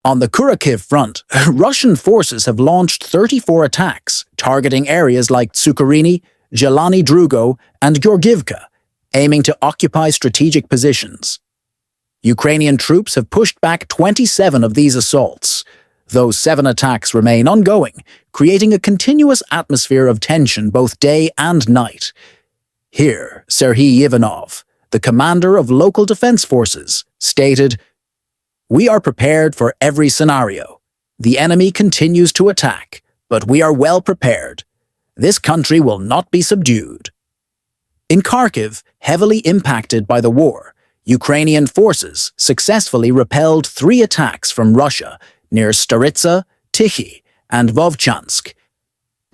On the Kharkiv front, Russian forces have launched 34 attacks, targeting areas like Tsukurini, Jelany Drugo, and Georgivka, aiming to occupy strategic positions. Ukrainian troops have pushed back 27 of these assaults, though 7 attacks remain ongoing, creating a continuous atmosphere of tension both day and night. Here, Serhiy Ivanov, the commander of local defense forces, stated, "We are prepared for every scenario. The enemy continues to attack, but we are well prepared. This country will not be subdued." In Kharkiv, heavily impacted by the war, Ukrainian forces successfully repelled 3 attacks from Russia near Staritsa, Tichy, and Vovchansk.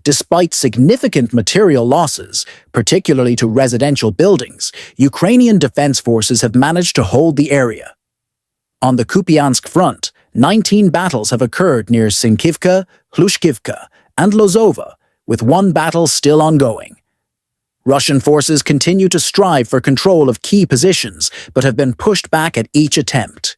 Despite significant material losses, particularly to residential buildings, Ukrainian defense forces have managed to hold the area. On the Kupiansk front, 19 battles have occurred near Sinkivka, Hlushkivka, and Lozova, with 1 battle still ongoing. Russian forces continue to strive for control of key positions, but have been pushed back at each attempt.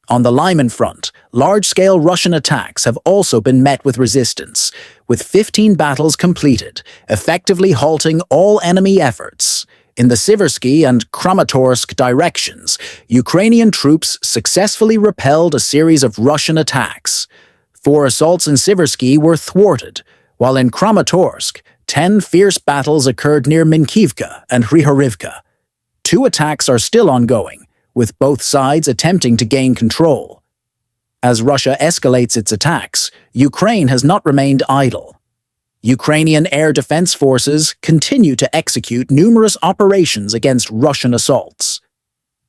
On the Lyman front, large-scale Russian attacks have also been met with resistance, with 15 battles completed, effectively halting all enemy efforts. In the Siversky and Kramatorsk directions, Ukrainian troops successfully repelled a series of Russian attacks. 4 assaults in Siversky were thwarted, while in Kramatorsk, 10 fierce battles occurred near Minkivka and Hrihorivka. 2 attacks are still ongoing, with both sides attempting to gain control. As Russia escalates its attacks, Ukraine has not remained idle. Ukrainian air defense forces continue to execute numerous operations against Russian assaults.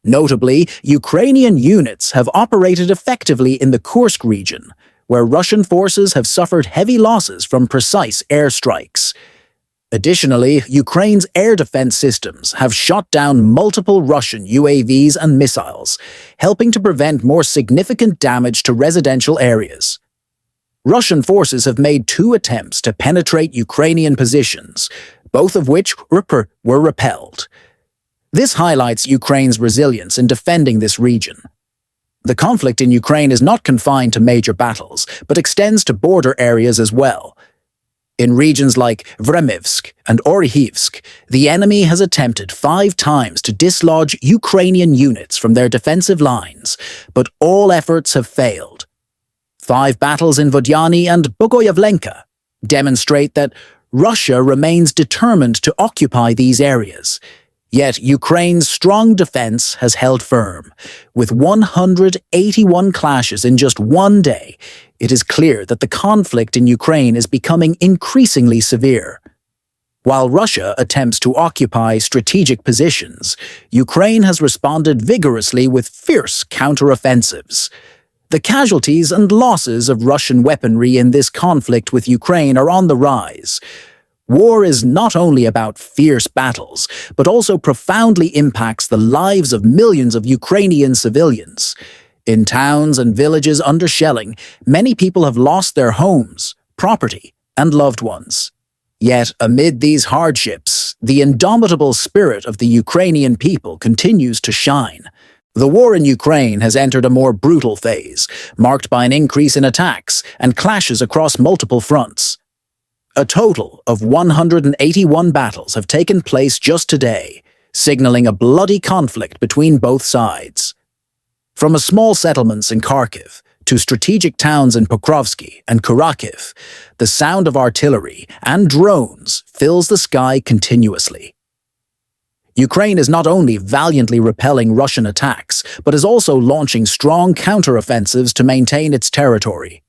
Notably, Ukrainian units have operated effectively in the Kursk region, where Russian forces have suffered heavy losses from precise airstrikes. Additionally, Ukraine's air defense systems have shot down multiple Russian UAVs and missiles, helping to prevent more significant damage to residential areas. Russian forces have made 2 attempts to penetrate Ukrainian positions, both of which were repelled. This highlights Ukraine's resilience in defending this region. The conflict in Ukraine is not confined to major battles, but extends to border areas as well. In regions like Vremivsk and Oryhivsk, the enemy has attempted 5 times to dislodge Ukrainian units from their defensive lines, but all efforts have failed. 5 battles in Vodyany and Bogoyavlenka demonstrate that Russia remains determined to occupy these areas. Yet Ukraine's strong defense has held firm. With 181 clashes in just 1 day, it is clear that the conflict in Ukraine is becoming increasingly severe. While Russia attempts to occupy strategic positions, Ukraine has responded vigorously with fierce counteroffensives. The casualties and losses of Russian weaponry in this conflict with Ukraine are on the rise. War is not only about fierce battles, but also profoundly impacts the lives of millions of Ukrainian civilians. In towns and villages under shelling, many people have lost their homes, property, and loved ones. Yet, amid these hardships, the indomitable spirit of the Ukrainian people continues to shine. The war in Ukraine has entered a more brutal phase, marked by an increase in attacks and clashes across multiple fronts. A total of 181 battles have taken place just today, signaling a bloody conflict between both sides. From small settlements in Kharkiv to strategic towns in Pokrovsky and Kharkiv, the sound of artillery and drones fills the sky continuously. Ukraine is not only valiantly repelling Russian attacks, but is also launching strong counteroffensives to maintain its territory.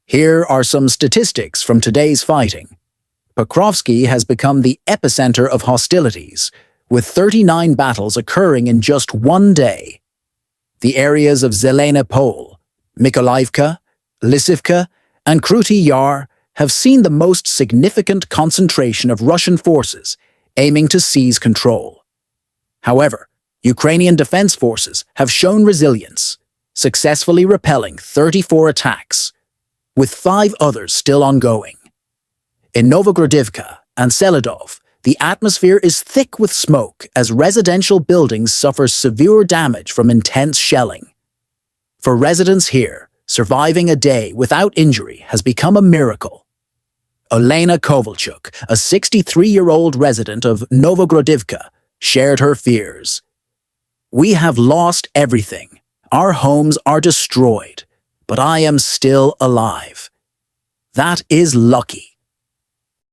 Here are some statistics from today's fighting. Pokrovsky has become the epicenter of hostilities, with 39 battles occurring in just 1 day. The areas of Zelene Pole, Mykolaiivka, Lysivka, and Kruty Yar have seen the most significant concentration of Russian forces aiming to seize control. However, Ukrainian defense forces have shown resilience, successfully repelling 34 attacks, with 5 others still ongoing. In Novogrodivka and Selidov, the atmosphere is thick with smoke as residential buildings suffer severe damage from intense shelling. For residents here, surviving a day without injury has become a miracle. Olena Kovalchuk, a 63-year-old resident of Novogrodivka, shared her fears. "We have lost everything. Our homes are destroyed, but I am still alive. That is lucky.